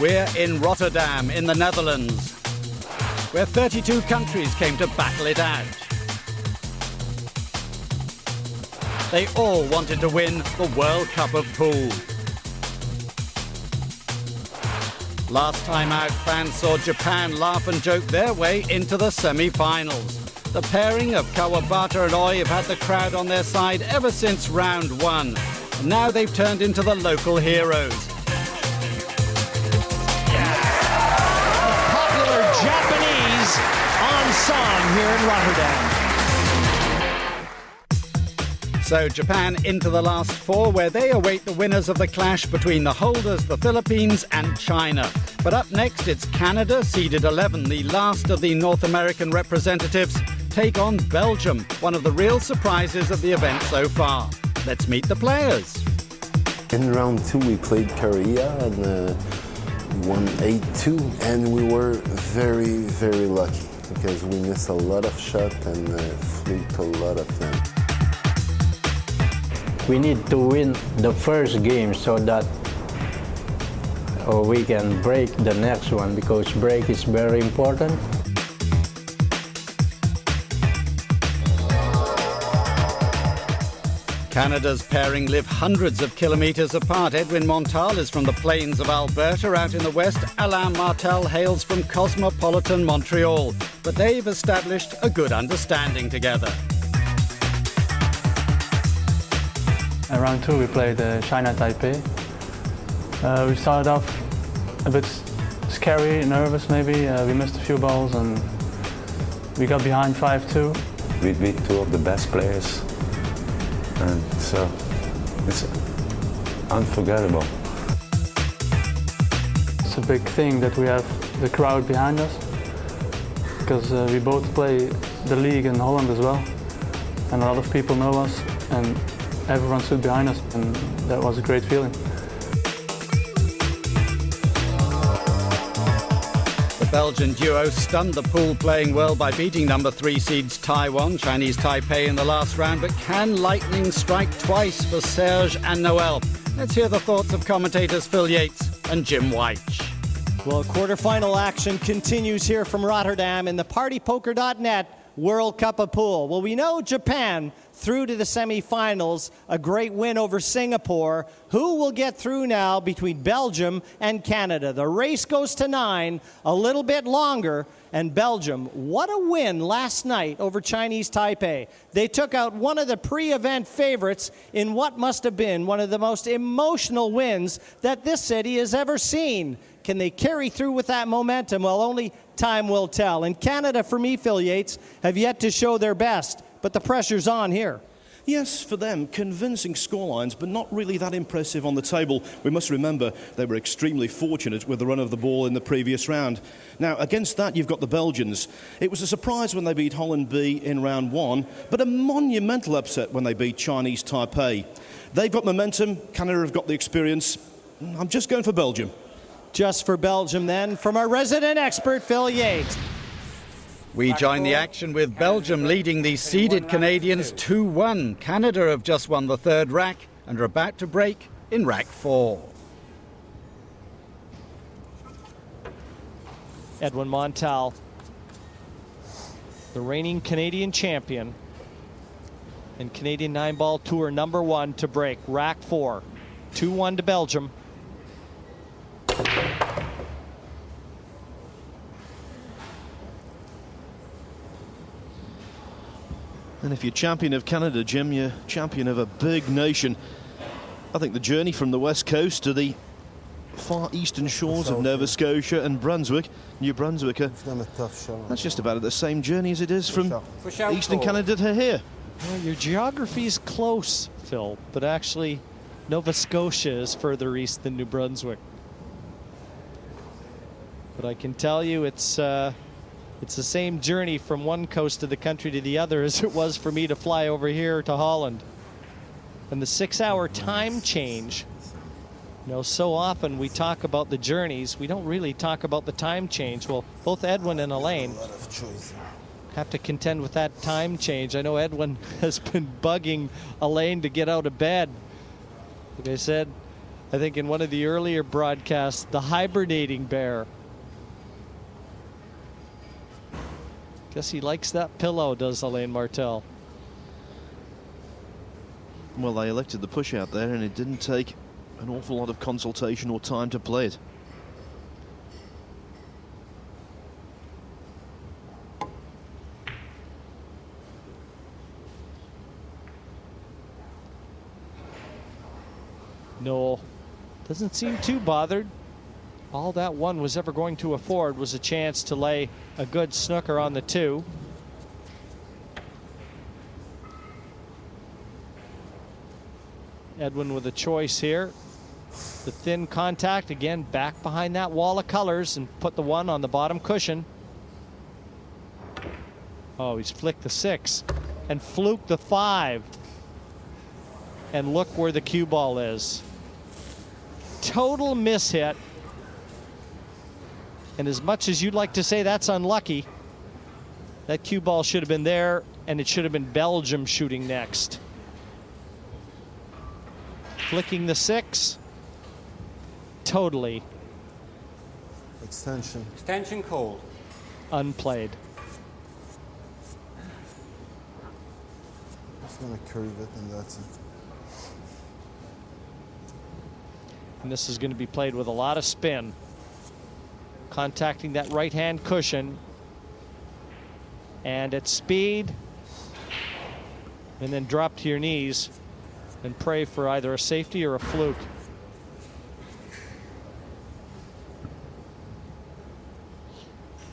We're in Rotterdam, in the Netherlands, where 32 countries came to battle it out. They all wanted to win the World Cup of Pool. Last time out, fans saw Japan laugh and joke their way into the semi-finals. The pairing of Kawabata and Oi have had the crowd on their side ever since round one. And now they've turned into the local heroes. Popular Japanese ensemble here in Rotterdam. So Japan into the last four, where they await the winners of the clash between the holders, the Philippines and China. But up next, it's Canada, seeded 11, the last of the North American representatives, take on Belgium, one of the real surprises of the event so far. Let's meet the players. In round two, we played Korea and won 8-2, and we were very, very lucky because we missed a lot of shots and fluked a lot of them. We need to win the first game so that we can break the next one, because break is very important. Canada's pairing live hundreds of kilometres apart. Edwin Montal is from the plains of Alberta out in the west. Alain Martel hails from cosmopolitan Montreal. But they've established a good understanding together. In round two, we played China Taipei. We started off a bit scary, nervous maybe. We missed a few balls and we got behind 5-2. We beat two of the best players, and so it's unforgettable. It's a big thing that we have the crowd behind us, because we both play the league in Holland as well, and a lot of people know us, and everyone stood behind us, and that was a great feeling. The Belgian duo stunned the pool, playing well by beating number 3 seeds Taiwan, Chinese Taipei, in the last round. But can lightning strike twice for Serge and Noël? Let's hear the thoughts of commentators Phil Yates and Jim White. Well, quarterfinal action continues here from Rotterdam in the partypoker.net World Cup of Pool. Well, we know Japan through to the semifinals, a great win over Singapore. Who will get through now between Belgium and Canada? The race goes to 9, a little bit longer, and Belgium, what a win last night over Chinese Taipei. They took out one of the pre-event favorites in what must have been one of the most emotional wins that this city has ever seen. Can they carry through with that momentum? Well, only time will tell. And Canada, for me, Phil Yates, have yet to show their best, but the pressure's on here. Yes, for them, convincing scorelines, but not really that impressive on the table. We must remember they were extremely fortunate with the run of the ball in the previous round. Now, against that, you've got the Belgians. It was a surprise when they beat Holland B in round one, but a monumental upset when they beat Chinese Taipei. They've got momentum, Canada have got the experience. I'm just going for Belgium. Just for Belgium, then, from our resident expert, Phil Yates. We join the action with Belgium leading the seeded Canadians 2-1. Canada have just won the third rack and are about to break in rack 4. Edwin Montal, the reigning Canadian champion and Canadian 9-ball tour #1 to break rack 4. 2-1 to Belgium. And if you're champion of Canada, Jim, you're champion of a big nation. I think the journey from the west coast to the far eastern shores of Nova Scotia and Brunswick, New Brunswick, that's just about the same journey as it is from eastern Canada to here. Well, your geography's close, Phil, but actually Nova Scotia is further east than New Brunswick. But I can tell you it's the same journey from one coast of the country to the other as it was for me to fly over here to Holland. And the 6-hour time change, you know, so often we talk about the journeys, we don't really talk about the time change. Well, both Edwin and Alain have to contend with that time change. I know Edwin has been bugging Alain to get out of bed. Like I said, I think in one of the earlier broadcasts, the hibernating bear. Guess he likes that pillow, does Alain Martel. Well, they elected the push out there, and it didn't take an awful lot of consultation or time to play it. Noël doesn't seem too bothered. All that one was ever going to afford was a chance to lay a good snooker on the 2. Edwin with a choice here. The thin contact, again, back behind that wall of colors and put the 1 on the bottom cushion. Oh, he's flicked the 6 and fluked the 5. And look where the cue ball is. Total mishit. And as much as you'd like to say that's unlucky, that cue ball should have been there, and it should have been Belgium shooting next. Flicking the 6. Totally. Extension. Extension called. Unplayed. Just gonna curve it, and that's it. And this is going to be played with a lot of spin. Contacting that right-hand cushion. And at speed. And then drop to your knees and pray for either a safety or a fluke.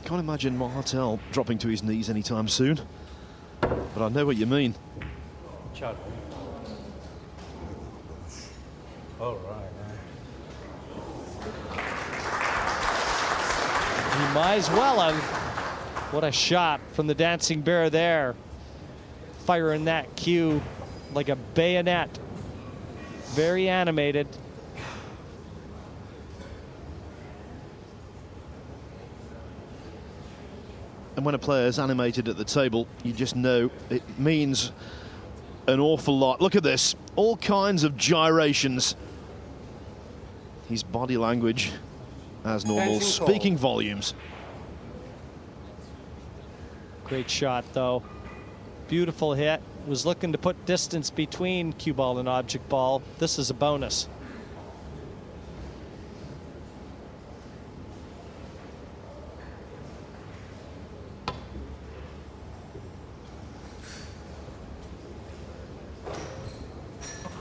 Can't imagine Martel dropping to his knees anytime soon. But I know what you mean. Chug. All right. He might as well have. What a shot from the Dancing Bear there. Firing that cue like a bayonet. Very animated. And when a player is animated at the table, you just know it means an awful lot. Look at this. All kinds of gyrations. His body language, as normal, speaking volumes. Great shot, though. Beautiful hit. Was looking to put distance between cue ball and object ball. This is a bonus.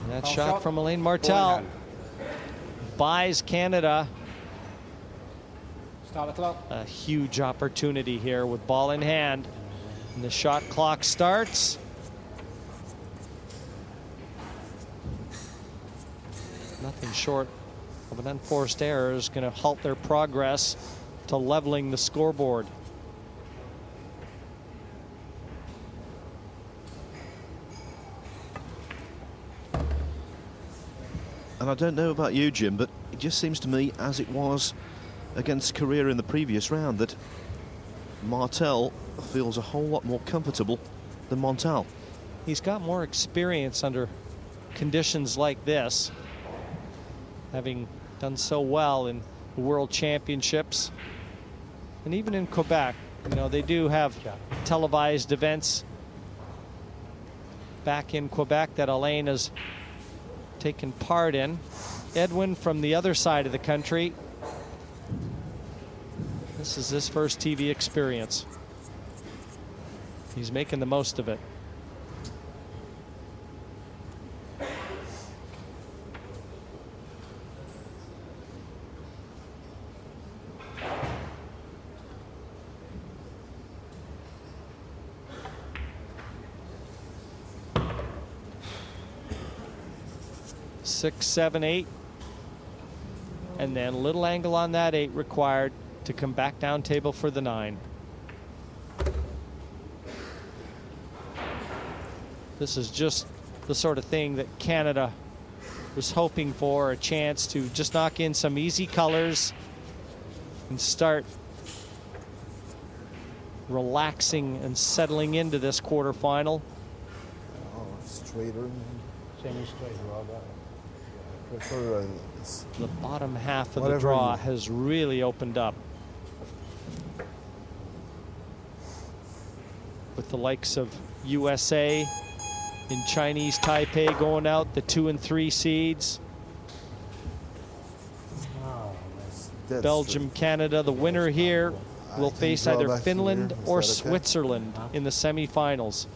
That shot from Alain Martel buys Canada Start the clock. a huge opportunity here with ball in hand. And the shot clock starts. Nothing short of an unforced error is going to halt their progress to leveling the scoreboard. And I don't know about you, Jim, but it just seems to me, as it was against Korea in the previous round, that Martel feels a whole lot more comfortable than Montal. He's got more experience under conditions like this, having done so well in the World Championships and even in Quebec. You know, they do have televised events back in Quebec that Alain has taken part in. Edwin from the other side of the country. This is his first TV experience. He's making the most of it. Six, 7, 8, and then a little angle on that 8 required to come back down table for the 9. This is just the sort of thing that Canada was hoping for, a chance to just knock in some easy colors and start relaxing and settling into this quarterfinal. Oh, straighter. Semi-straight, Robert. prefer The bottom half of the Whatever draw you- has really opened up, with the likes of USA in Chinese Taipei going out, the 2 and 3 seeds. dead Belgium, Canada, the winner here will can face draw either back Finland here. Is or that okay? Switzerland in the semifinals.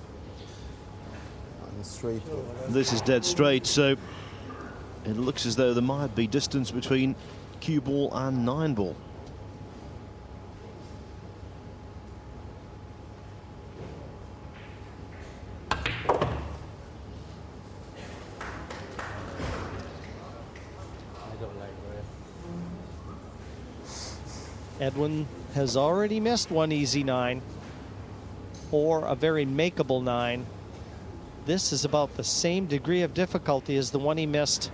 straight. This is dead straight, so it looks as though there might be distance between cue ball and 9 ball. Edwin has already missed one easy 9 or a very makeable 9. This is about the same degree of difficulty as the one he missed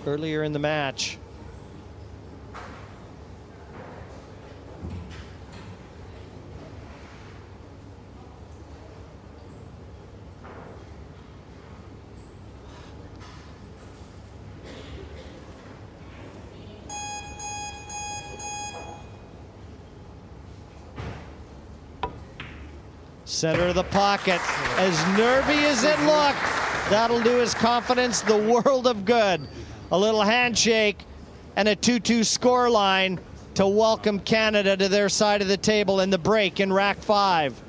earlier in the match. Center of the pocket, as nervy as it looked. That'll do his confidence the world of good. A little handshake and a 2-2 score line to welcome Canada to their side of the table in the break in rack 5.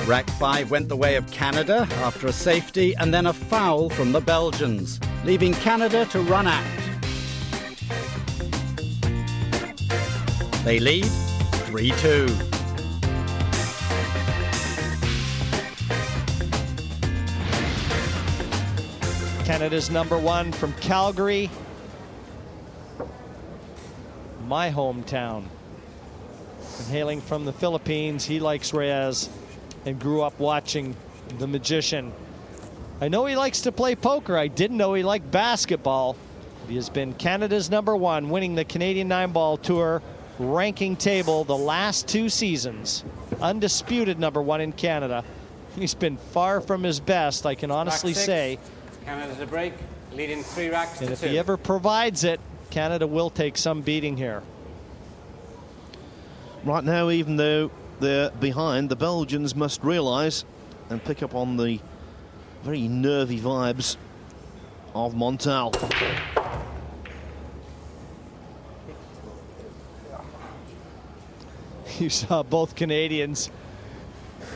Rack 5 went the way of Canada after a safety and then a foul from the Belgians, leaving Canada to run out. They lead 3-2. Canada's #1 from Calgary, my hometown. And hailing from the Philippines, he likes Reyes and grew up watching The Magician. I know he likes to play poker. I didn't know he liked basketball. He has been Canada's #1, winning the Canadian 9-ball tour ranking table the last 2 seasons. Undisputed #1 in Canada. He's been far from his best, I can honestly say. Canada's a break, leading 3 racks And to if 2. he ever provides it, Canada will take some beating here. Right now, even though they're behind, the Belgians must realise and pick up on the very nervy vibes of Montal. You saw both Canadians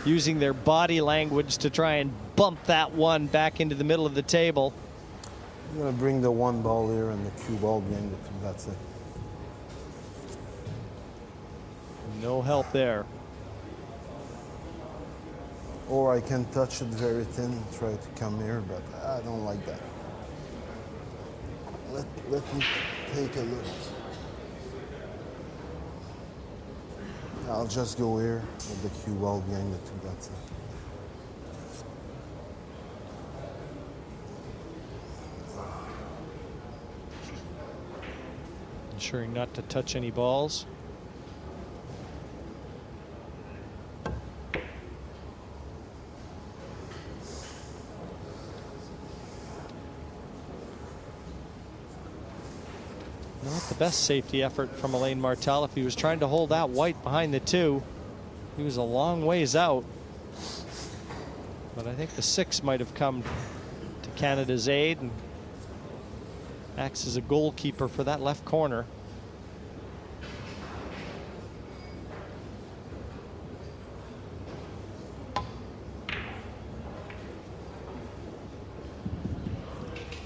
using their body language to try and bump that one back into the middle of the table. I'm going to bring the 1 ball here and the cue ball behind the 2. That's it. No help there. Or I can touch it very thin, try to come here, but I don't like that. Let me take a look. I'll just go here with the cue ball behind the two, that's it. Ensuring not to touch any balls. Not the best safety effort from Alain Martel. If he was trying to hold that white behind the two, he was a long ways out. But I think the 6 might have come to Canada's aid and acts as a goalkeeper for that left corner.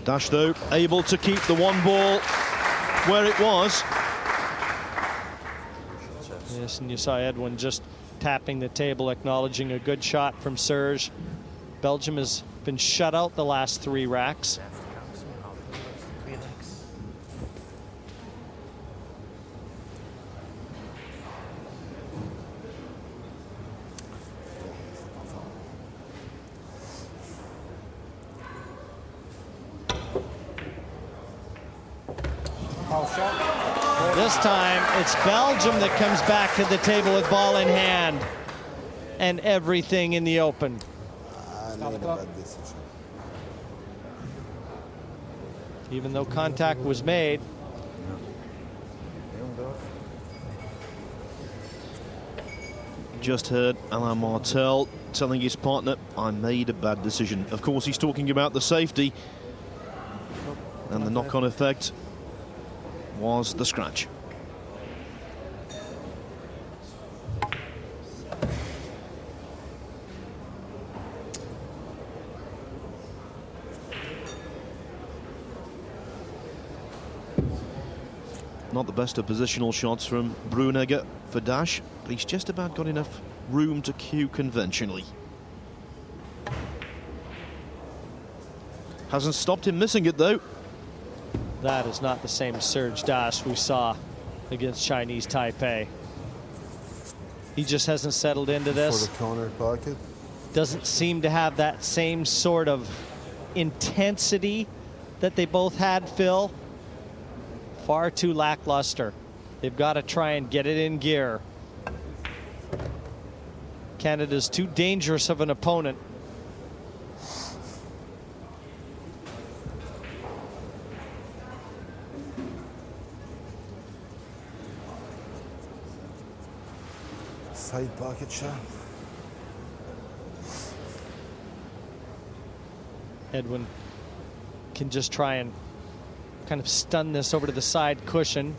Dash, though, able to keep the one ball where it was. Yes, and you saw Edwin just tapping the table, acknowledging a good shot from Serge. Belgium has been shut out the last 3 racks. This time, it's Belgium that comes back to the table with ball in hand and everything in the open. I made a bad decision. Even though contact was made. Just heard Alain Martel telling his partner, I made a bad decision. Of course, he's talking about the safety, and the knock-on effect was the scratch. Not the best of positional shots from Bruynooghe for Dash, but he's just about got enough room to cue conventionally. Hasn't stopped him missing it, though. That is not the same Serge Dash we saw against Chinese Taipei. He just hasn't settled into this. For the corner pocket. Doesn't seem to have that same sort of intensity that they both had, Phil. Far too lackluster. They've got to try and get it in gear. Canada's too dangerous of an opponent. Side pocket shot. Edwin can just try and kind of stun this over to the side cushion.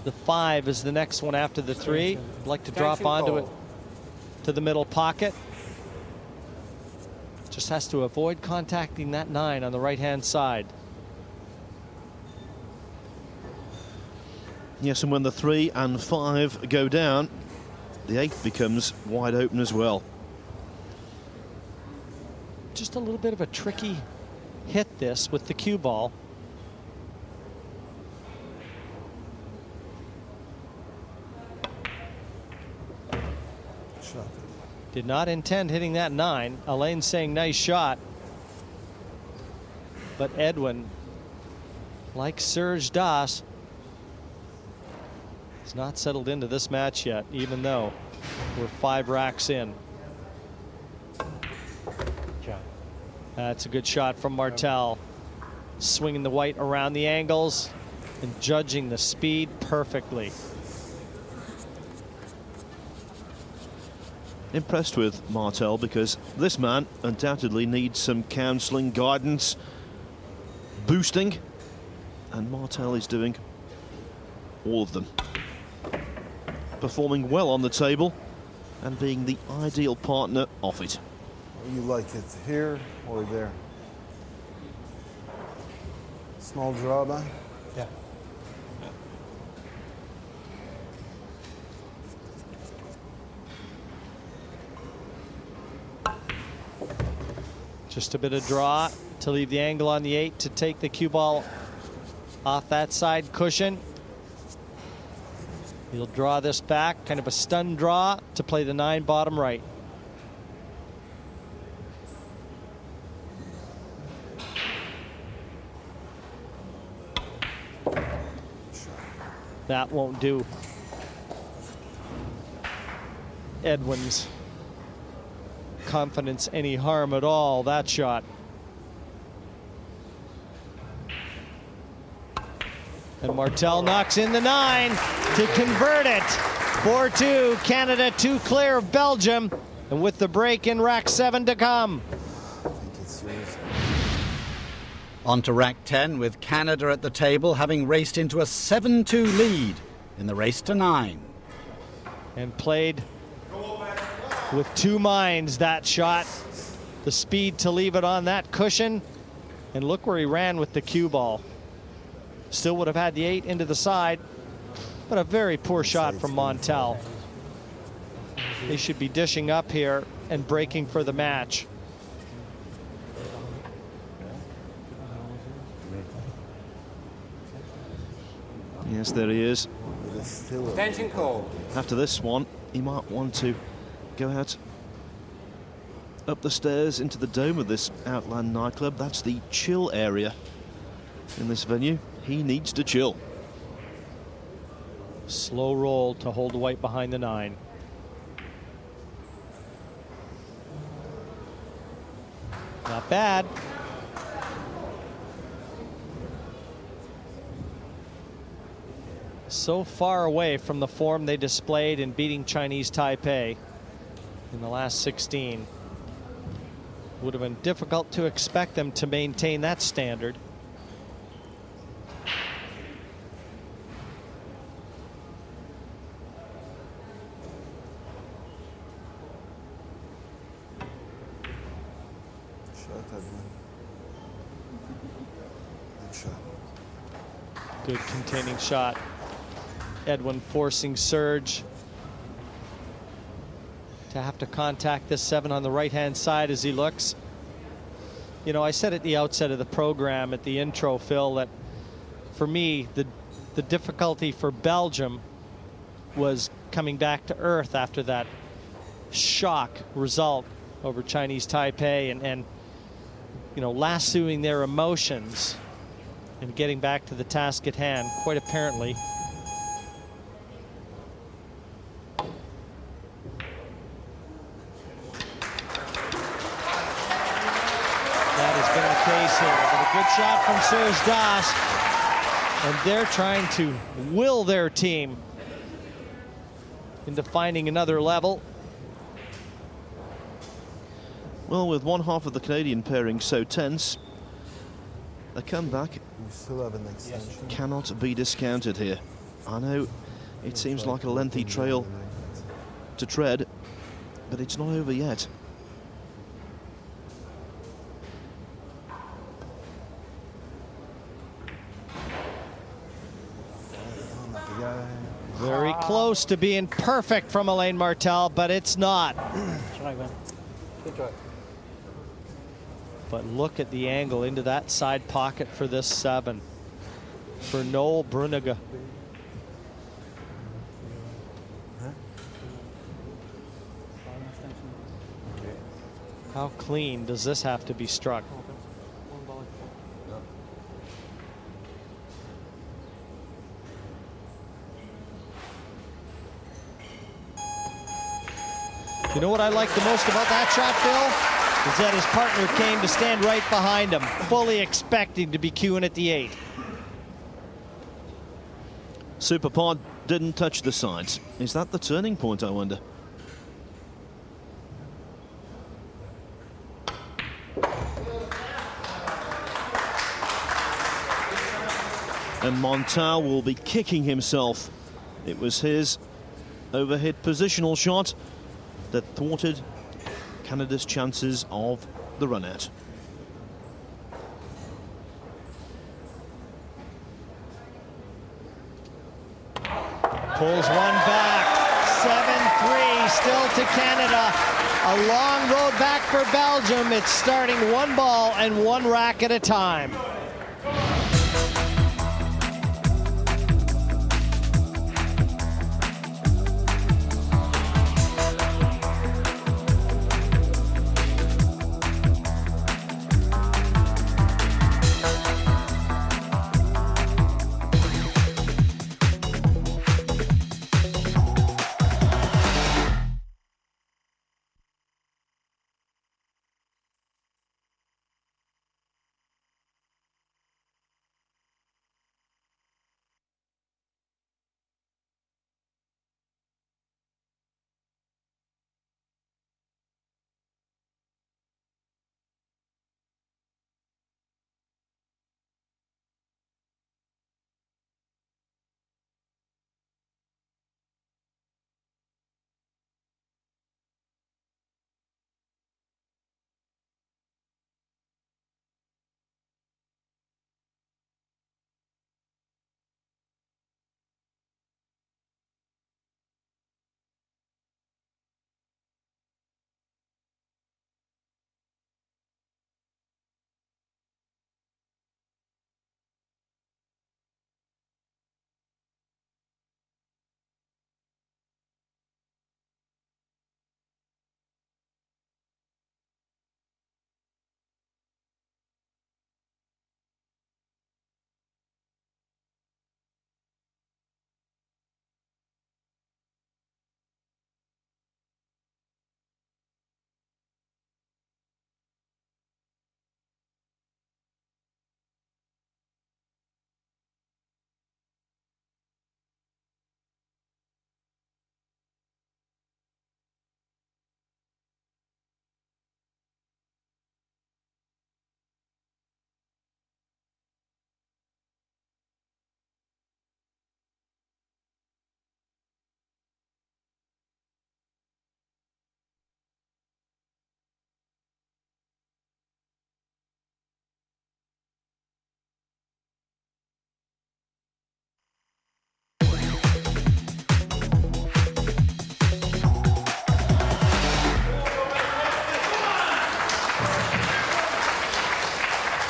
The 5 is the next one after the 3. I'd like to drop onto it to the middle pocket. Just has to avoid contacting that 9 on the right-hand side. Yes, and when the 3 and 5 go down, the 8 becomes wide open as well. Just a little bit of a tricky hit this with the cue ball. Shot. Did not intend hitting that 9. Alain saying nice shot. But Edwin, like Serge Das, has not settled into this match yet, even though we're 5 racks in. That's a good shot from Martel. Swinging the white around the angles and judging the speed perfectly. Impressed with Martel because this man undoubtedly needs some counselling, guidance, boosting, and Martel is doing all of them. Performing well on the table and being the ideal partner of it. You like it here or there? Small drawback? Yeah. Just a bit of draw to leave the angle on the 8 to take the cue ball off that side cushion. He'll draw this back, kind of a stun draw to play the 9 bottom right. That won't do Edwin's confidence any harm at all, that shot. And Martel knocks in the 9 to convert it. 4-2, Canada 2 clear of Belgium, and with the break in rack 7 to come. On to rack 10 with Canada at the table, having raced into a 7-2 lead in the race to 9. And played with 2 minds, that shot. The speed to leave it on that cushion. And look where he ran with the cue ball. Still would have had the 8 into the side, but a very poor shot from Montal. They should be dishing up here and breaking for the match. Yes, there he is. Attention call. After this one, he might want to go out up the stairs into the dome of this Outland nightclub. That's the chill area in this venue. He needs to chill. Slow roll to hold the white behind the 9. Not bad. So far away from the form they displayed in beating Chinese Taipei in the last 16. Would have been difficult to expect them to maintain that standard. Good containing shot. Edwin forcing Serge to have to contact this 7 on the right-hand side as he looks. You know, I said at the outset of the program, at the intro, Phil, that for me, the difficulty for Belgium was coming back to earth after that shock result over Chinese Taipei and you know, lassoing their emotions and getting back to the task at hand, quite apparently. That has been the case here, but a good shot from Serge Das, and they're trying to will their team into finding another level. Well, with one half of the Canadian pairing so tense, a comeback cannot be discounted here. I know it seems like a lengthy trail to tread, but it's not over yet. Very close to being perfect from Alain Martel, but it's not. Good try. But look at the angle into that side pocket for this 7 for Noël Bruynooghe. How clean does this have to be struck? You know what I like the most about that shot, Phil? Is that his partner came to stand right behind him, fully expecting to be cueing at the 8. Super Pod didn't touch the sides. Is that the turning point, I wonder? And Montal will be kicking himself. It was his overhit positional shot that thwarted Canada's chances of the run out. Pulls one back. 7-3 still to Canada. A long road back for Belgium. It's starting one ball and one rack at a time.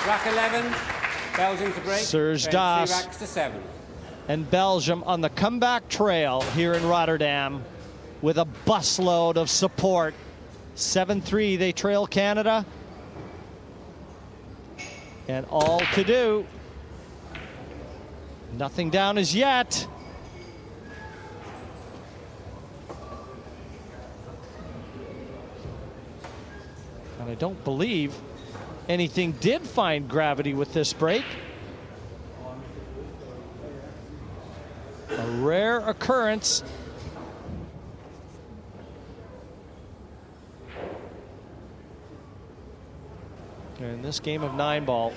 Rack 11, Belgium to break. Serge Then Das. 3 racks to 7. And Belgium on the comeback trail here in Rotterdam with a busload of support. 7-3, they trail Canada. And all to do. Nothing down as yet. And I don't believe anything did find gravity with this break. A rare occurrence. In this game of 9-ball,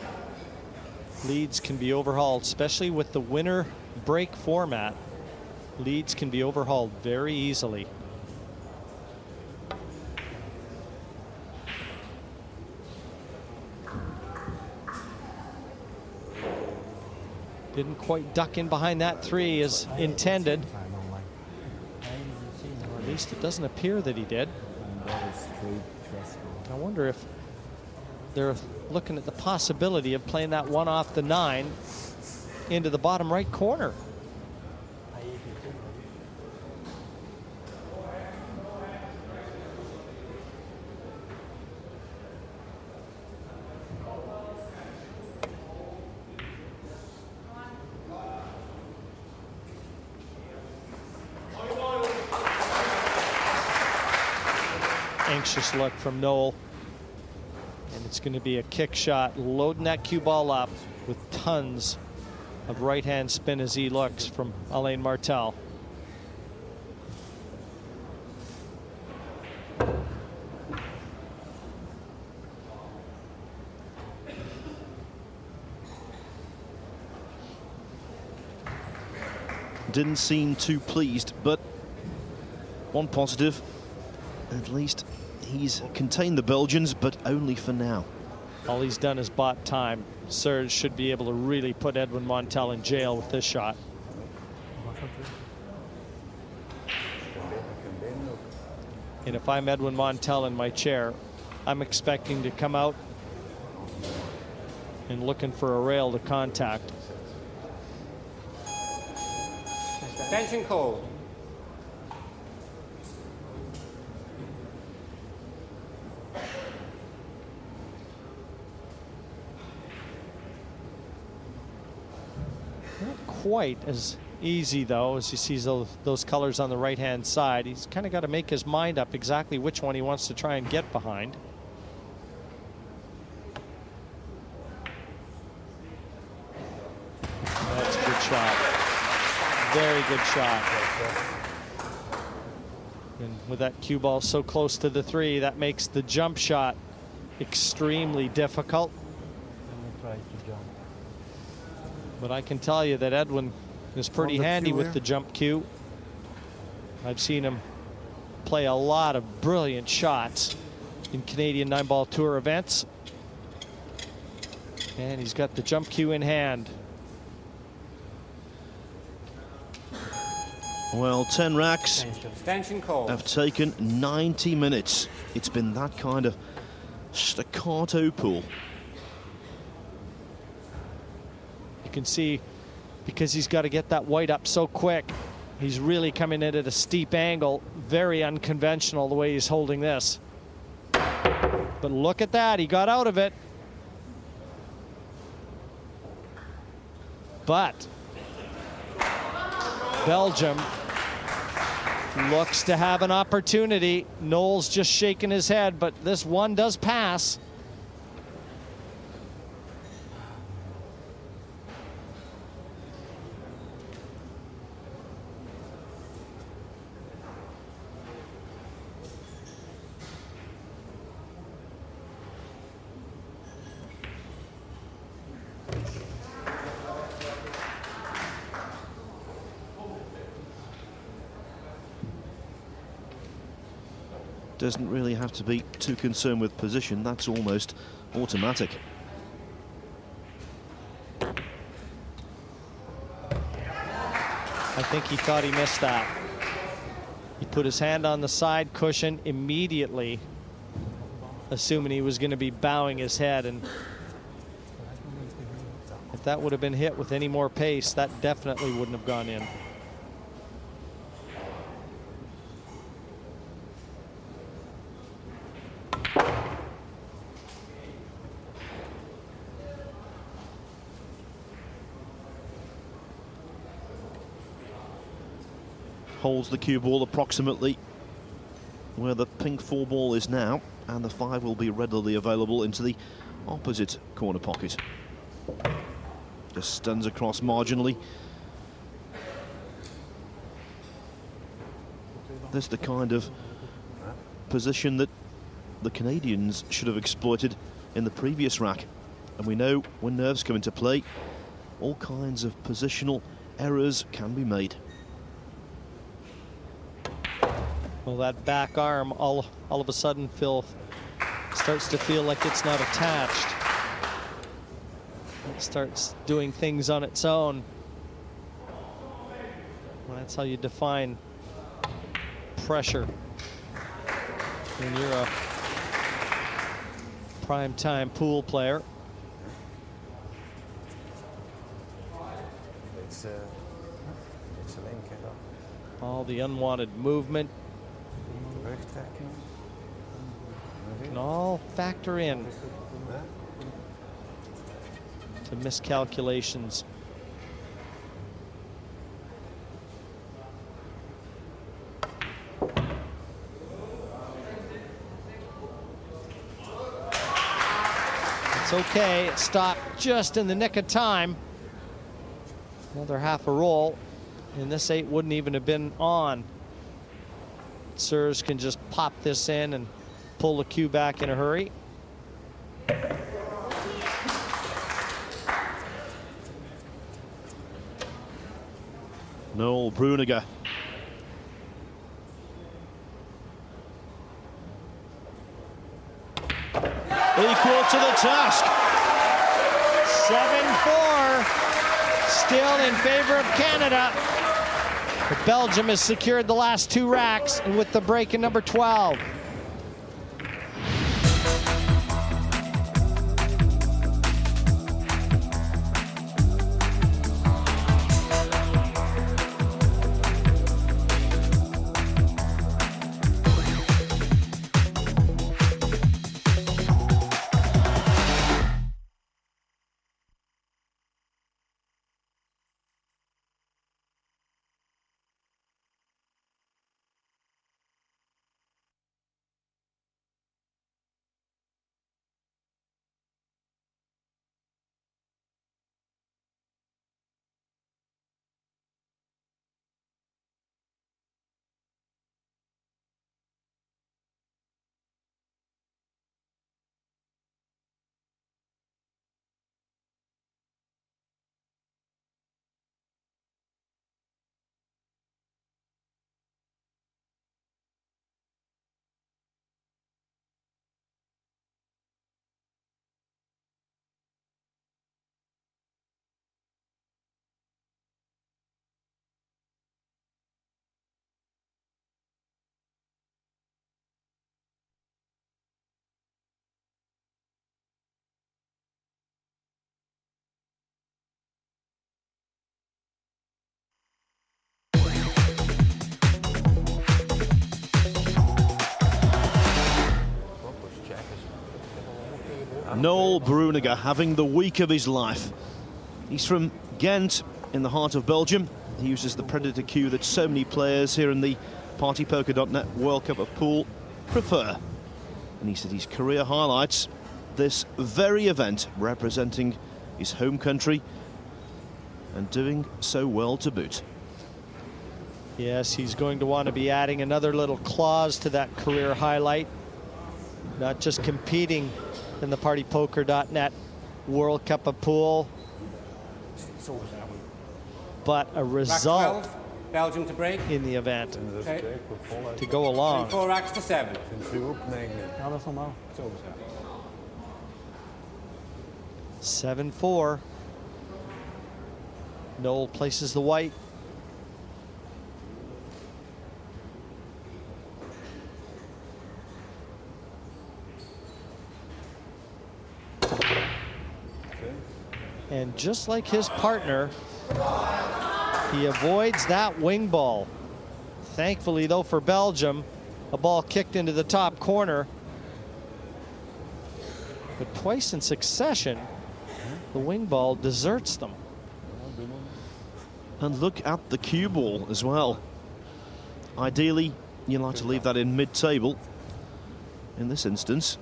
leads can be overhauled, especially with the winner break format. Leads can be overhauled very easily. Didn't quite duck in behind that 3 as intended. Or at least it doesn't appear that he did. I wonder if they're looking at the possibility of playing that one off the 9 into the bottom right corner. Anxious look from Noël. And it's going to be a kick shot, loading that cue ball up with tons of right-hand spin as he looks from Alain Martel. Didn't seem too pleased, but one positive, at least he's contained the Belgians, but only for now. All he's done is bought time. Serge should be able to really put Edwin Montal in jail with this shot. And if I'm Edwin Montal in my chair, I'm expecting to come out and looking for a rail to contact. Attention called. Not quite as easy, though, as you see those colors on the right-hand side. He's kind of got to make his mind up exactly which one he wants to try and get behind. That's a good shot. Very good shot. And with that cue ball so close to the 3, that makes the jump shot extremely difficult. But I can tell you that Edwin is pretty handy with the jump cue. I've seen him play a lot of brilliant shots in Canadian 9-ball tour events. And he's got the jump cue in hand. Well, 10 racks Extension call. have taken 90 minutes. It's been that kind of staccato pool. You can see, because he's got to get that white up so quick, he's really coming in at a steep angle. Very unconventional the way he's holding this. But look at that, he got out of it. But Belgium looks to have an opportunity. Noel's just shaking his head, but this one does pass. Doesn't really have to be too concerned with position. That's almost automatic. I think he thought he missed that. He put his hand on the side cushion immediately, assuming he was going to be bowing his head. And if that would have been hit with any more pace, that definitely wouldn't have gone in. Holds the cue ball approximately where the pink 4 ball is now, and the 5 will be readily available into the opposite corner pocket. Just stuns across marginally. This is the kind of position that the Canadians should have exploited in the previous rack. And we know when nerves come into play, all kinds of positional errors can be made. Well, that back arm all of a sudden starts to feel like it's not attached. It starts doing things on its own. Well, that's how you define pressure when you're a prime-time pool player. All the unwanted movement can all factor in to miscalculations. It's okay, it stopped just in the nick of time. Another half a roll, and this 8 wouldn't even have been on. Serge can just pop this in and pull the cue back in a hurry. Noël Bruynooghe. Equal to the task. 7-4, still in favor of Canada. But Belgium has secured the last 2 racks, and with the break in number 12. Noël Bruynooghe having the week of his life. He's from Ghent in the heart of Belgium. He uses the Predator cue that so many players here in the PartyPoker.net World Cup of Pool prefer. And he said his career highlights this very event, representing his home country and doing so well to boot. Yes, he's going to want to be adding another little clause to that career highlight. Not just competing in the PartyPoker.net World Cup of Pool, but a result 12, Belgium to break. in the event Okay. to go along. 4 racks to 7. Ja, dat is normaal. 7-4. Noël places the white. And just like his partner, he avoids that wing ball. Thankfully, though, for Belgium, a ball kicked into the top corner. But twice in succession, the wing ball deserts them. And look at the cue ball as well. Ideally, you like to leave that in mid-table. In this instance,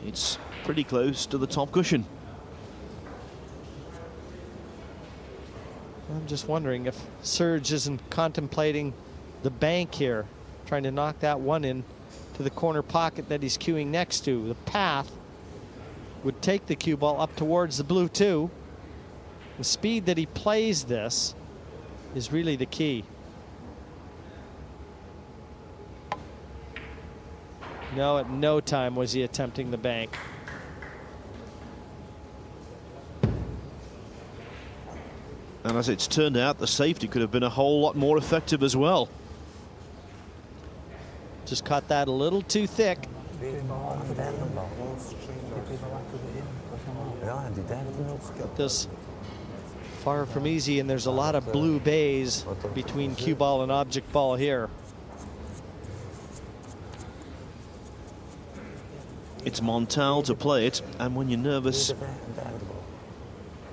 it's pretty close to the top cushion. I'm just wondering if Serge isn't contemplating the bank here, trying to knock that one in to the corner pocket that he's cueing next to. The path would take the cue ball up towards the blue 2. The speed that he plays this is really the key. No, at no time was he attempting the bank. And as it's turned out, the safety could have been a whole lot more effective as well. Just caught that a little too thick. But this far from easy, and there's a lot of blue bays between cue ball and object ball here. It's Montal to play it, and when you're nervous,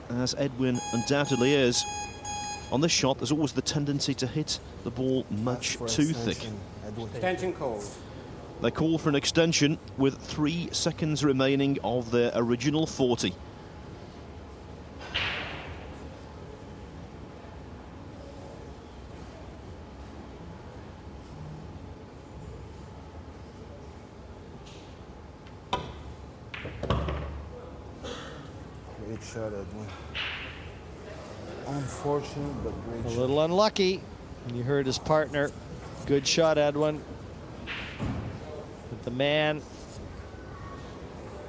as Edwin undoubtedly is, on this shot there's always the tendency to hit the ball much too thick. Extension called. They call for an extension with 3 seconds remaining of their original 40. Great shot, Edwin. Unfortunate, but great A shot. little unlucky. You heard his partner. Good shot, Edwin. But the man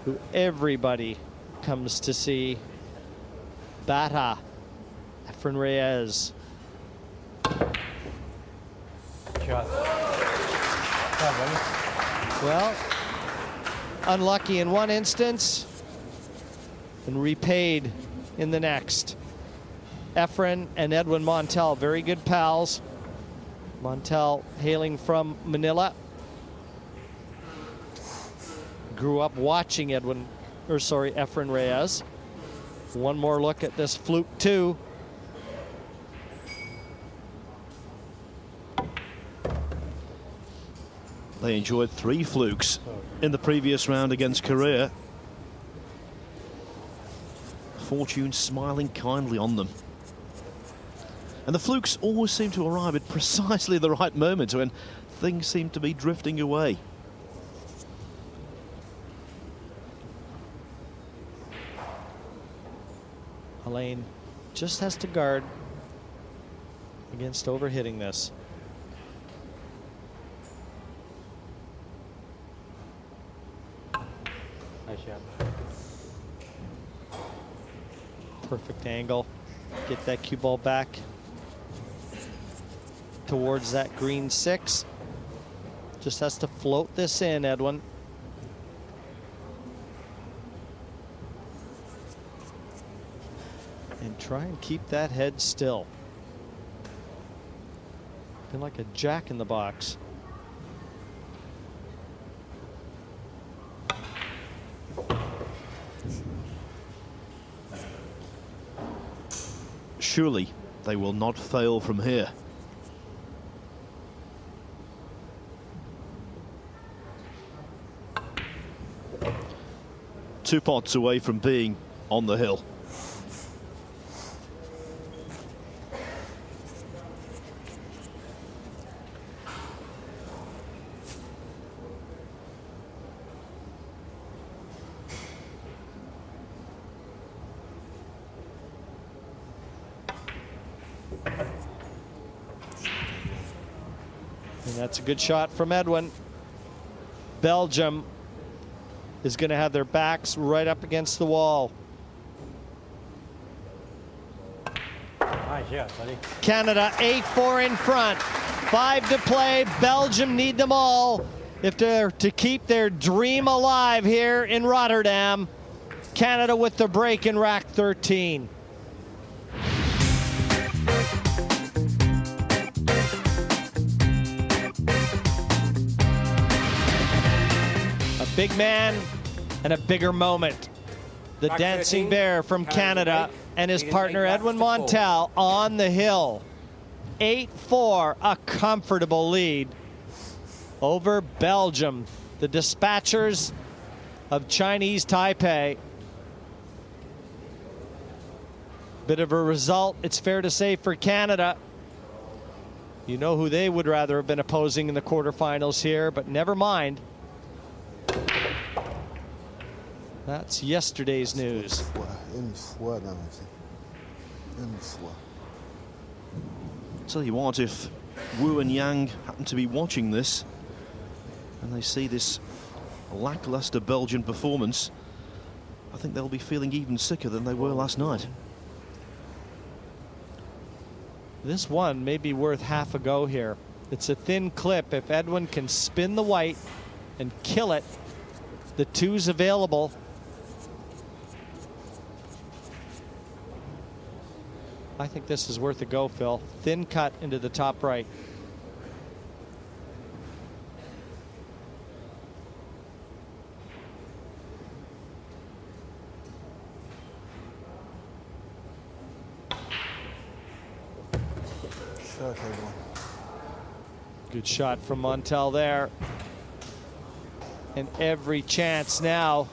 who everybody comes to see, Bata, Efren Reyes. shot. Well, unlucky in one instance and repaid in the next. Efren and Edwin Montal, very good pals. Montal hailing from Manila. Grew up watching Efren Reyes. One more look at this fluke 2. They enjoyed 3 flukes in the previous round against Korea. Fortune smiling kindly on them. And the flukes always seem to arrive at precisely the right moment when things seem to be drifting away. Alain just has to guard against overhitting this. Nice shot. Perfect angle. Get that cue ball back towards that green 6. Just has to float this in, Edwin. And try and keep that head still. Feel like a jack in the box. Surely they will not fail from here. Two pots away from being on the hill. And that's a good shot from Edwin. Belgium is going to have their backs right up against the wall. Nice shot, buddy. Canada 8-4 in front. 5 to play. Belgium need them all if they're to keep their dream alive here in Rotterdam. Canada with the break in rack 13. A big man and a bigger moment. The Rack dancing 13, bear from Canada and his partner Edwin Montal on the hill. 8-4, a comfortable lead over Belgium, the dispatchers of Chinese Taipei. Bit of a result, it's fair to say, for Canada. You know who they would rather have been opposing in the quarterfinals here, but never mind. That's yesterday's news. Tell you what, if Wu and Yang happen to be watching this and they see this lackluster Belgian performance, I think they'll be feeling even sicker than they were last night. This one may be worth half a go here. It's a thin clip. If Edwin can spin the white and kill it, the 2's available. I think this is worth a go, Phil. Thin cut into the top right. Good shot from Montal there. And every chance now.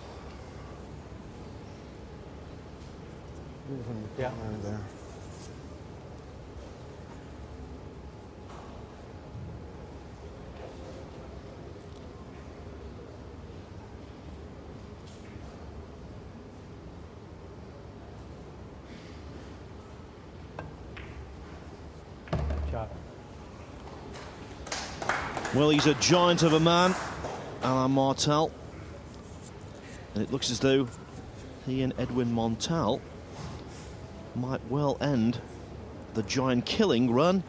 Yeah. There. Shot. Well, he's a giant of a man, Alain Martel. And it looks as though he and Edwin Montal might well end the giant killing run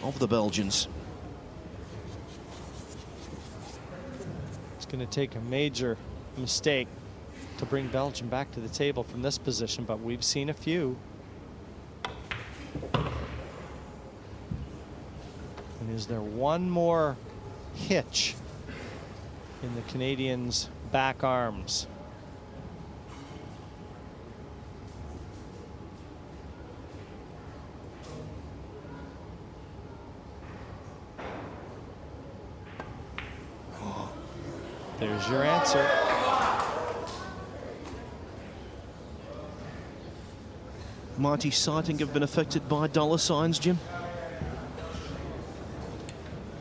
of the Belgians. It's going to take a major mistake to bring Belgium back to the table from this position, but we've seen a few. And is there one more hitch in the Canadians' back arms? There's your answer. Mighty sighting have been affected by dollar signs, Jim?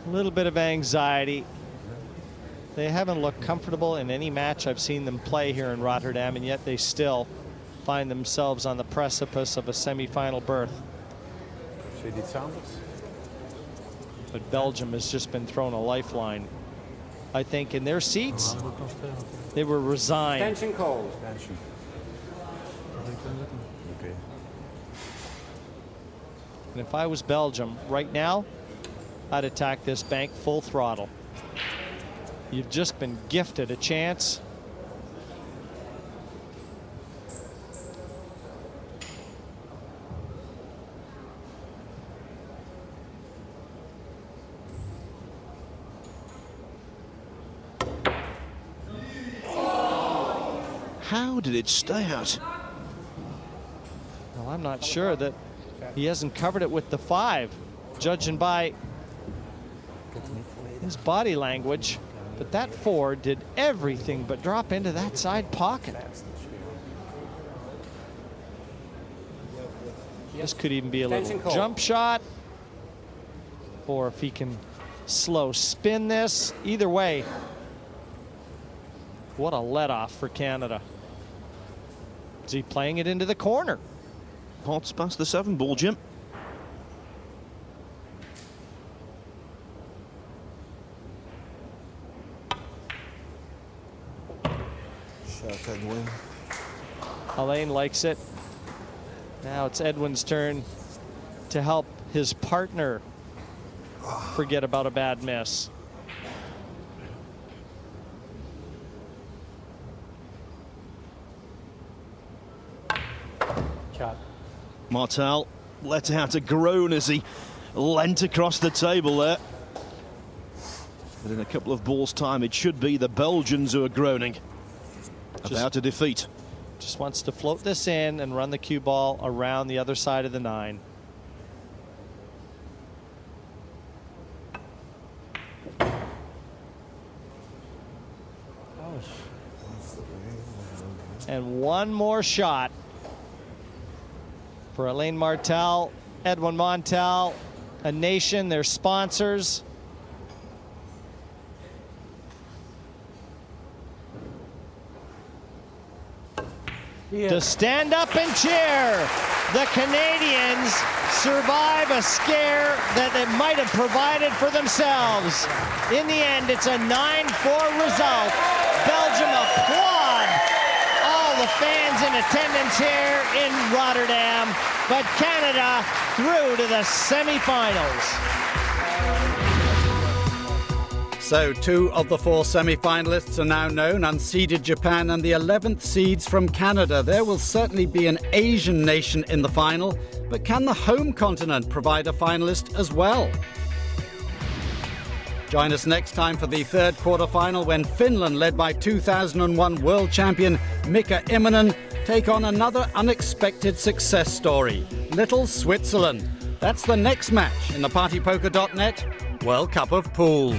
A little bit of anxiety. They haven't looked comfortable in any match I've seen them play here in Rotterdam, and yet they still find themselves on the precipice of a semi-final berth. But Belgium has just been thrown a lifeline. I think in their seats, they were resigned. Tension called. Okay. And if I was Belgium right now, I'd attack this bank full throttle. You've just been gifted a chance. How did it stay out? Well, I'm not sure that he hasn't covered it with the 5, judging by his body language. But that 4 did everything but drop into that side pocket. This could even be a little jump shot, or if he can slow spin this. Either way, what a let-off for Canada. Is he playing it into the corner? Pots past the 7 ball, Jim. Shot Edwin. Alain likes it. Now it's Edwin's turn to help his partner forget about a bad miss. Martel let out a groan as he leant across the table there. But in a couple of balls' time, it should be the Belgians who are groaning about a defeat. Just wants to float this in and run the cue ball around the other side of the 9. And one more shot for Alain Martel, Edwin Montal, a nation, their sponsors. To stand up and cheer. The Canadians survive a scare that they might have provided for themselves. In the end, it's a 9-4 result. Belgium applaud all the fans in attendance here in Rotterdam, but Canada through to the semifinals. So 2 of the 4 semi-finalists are now known, unseeded Japan and the 11th seeds from Canada. There will certainly be an Asian nation in the final, but can the home continent provide a finalist as well? Join us next time for the 3rd quarter-final when Finland, led by 2001 world champion Mika Immonen, take on another unexpected success story, Little Switzerland. That's the next match in the partypoker.net World Cup of Pool.